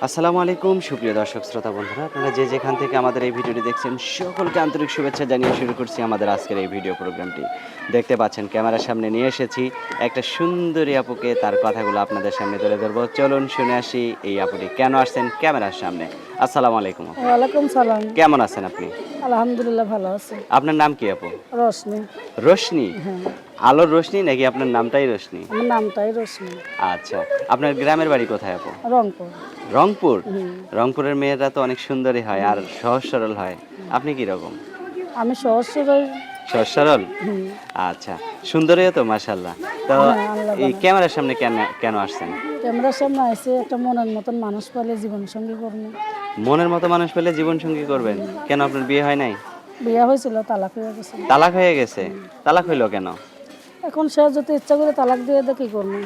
আসসালামু আলাইকুম সুপ্রিয় দর্শক শ্রোতা বন্ধুরা, আপনারা যে যেখান থেকে আমাদের এই ভিডিওটি দেখছেন সকলকে আন্তরিক শুভেচ্ছা জানিয়ে শুরু করছি আমাদের আজকের এই ভিডিও প্রোগ্রামটি। দেখতে পাচ্ছেন ক্যামেরার সামনে নিয়ে এসেছি একটা সুন্দরী আপুকে, তার কথাগুলো আপনাদের সামনে তুলে ধরবো। চলুন শুনে আসি এই আপুটি কেন আসছেন ক্যামেরার সামনে। আসসালামু আলাইকুম আপু। ওয়ালাইকুম সালাম। কেমন আছেন আপনি? আলহামদুলিল্লাহ ভালো আছি। আপনার নাম কি আপু? রোশনি। রোশনি? হ্যাঁ, আলোর রোশনি নাকি আপনার নামটাই রোশনি? আমার নামটাই রোশনি। আচ্ছা, আপনার গ্রামের বাড়ি কোথায় আপু? রংপুর। রংপুর? হুম। রংপুরের মেয়েরা তো অনেক সুন্দরী হয় আর সহজ সরল হয়। আপনি কি রকম? আমি সহজ-সরল। সহজ সরল? হুম। আচ্ছা, সুন্দরীও তো মাশাআল্লাহ। তো হ্যাঁ, আল্লাহ এই ভালো। ক্যামেরার সামনে কেন কেন আসছেন? ক্যামেরার সামনে আইসে একটা মনের মতন মানুষ পেলে জীবন সঙ্গী করবো। মনের মতো মানুষ পেলে জীবন সঙ্গী করবেন। কেন আপনার বিয়ে হয় নাই? বিয়া হয়েছিল, তালাক হয়ে গেছে। তালাক হয়ে গেছে? তালাক হইলো কেন? এখন সে যদি ইচ্ছা করে তালাক দিয়ে দেয় কি করবো?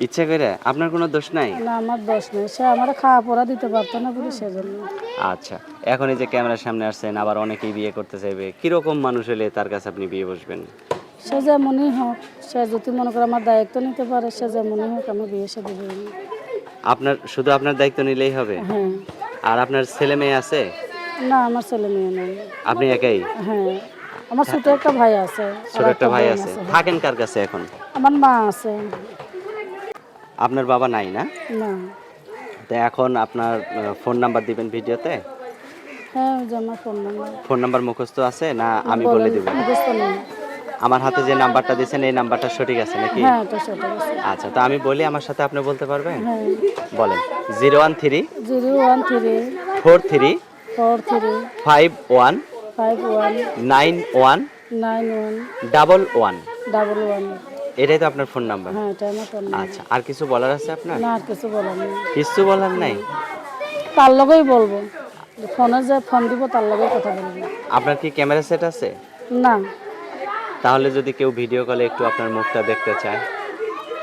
ইচ্ছা করে? আপনার কোনো দোষ নাই? না, আমার দোষ নেই। সে আমার খাওয়া পড়া দিতে পারতো না বলে সেজন্য। আচ্ছা, এখন এই যে ক্যামেরার সামনে আসছেন, আবার অনেকেই বিয়ে করতে চাইবে। কিরকম মানুষ হলে তার কাছে আপনি বিয়ে বসবেন? সে যেমনই হোক, সে যদি মনে করে আমার দায়িত্ব নিতে পারে, সে যেমনই হোক আমি বিয়ে সাথে দিব। আপনার শুধু আপনার দায়িত্ব নিলেই হবে? হ্যাঁ। আর আপনার ছেলে মেয়ে আছে? না, আমার ছেলে মেয়ে নেই। আপনি একাই? হ্যাঁ, আমার ছোট একটা ভাই আছে। ছোট আর একটা ভাই বোন আছে। হ্যাঁ। থাকেন কার কাছে এখন? আমার মা আছে। আপনার বাবা নাই না? না। তো এখন আপনার ফোন নাম্বার দিবেন ভিডিওতে? হ্যাঁ, ওই যে আমার ফোন নাম্বার। ফোন নাম্বার মুখস্থ আছে না আমি বলে বলেন, দিব? মুখস্থ নেই। আমার হাতে যে নাম্বারটা দিয়েছেন এই নাম্বারটা সঠিক আছে নাকি? হ্যাঁ, এটা সেটা আছে। আচ্ছা, তো আমি বলি আমার সাথে আপনি বলতে পারবেন? হ্যাঁ, বলেন। 013 013 43 43 51 51 91 91 11 11। এটাই তো আপনার ফোন নাম্বার? হ্যাঁ, এটা আমার ফোন নাম্বার। আচ্ছা, আর কিছু বলার আছে আপনার? না, আর কিছু বলার নেই। কিছু বলার নাই? তার লগেই বলবো। ফোনে যে ফোন দিব তার লগেই কথা বলবো। আপনার কি ক্যামেরা সেট আছে? না, তাহলে যদি কেউ ভিডিও কলে একটু আপনার মুখটা দেখতে চায়?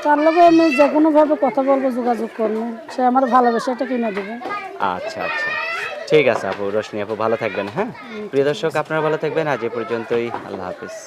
তার লগে আমি যে কোনোভাবে কথা বলবো, যোগাযোগ করবো। সে আমার ভালোবাসা এটা কিনে দেবে। আচ্ছা আচ্ছা, ঠিক আছে আপু। রোশনি আপু ভালো থাকবেন। হ্যাঁ, প্রিয় দর্শক আপনারা ভালো থাকবেন। আজ এ পর্যন্তই। আল্লাহ হাফিজ।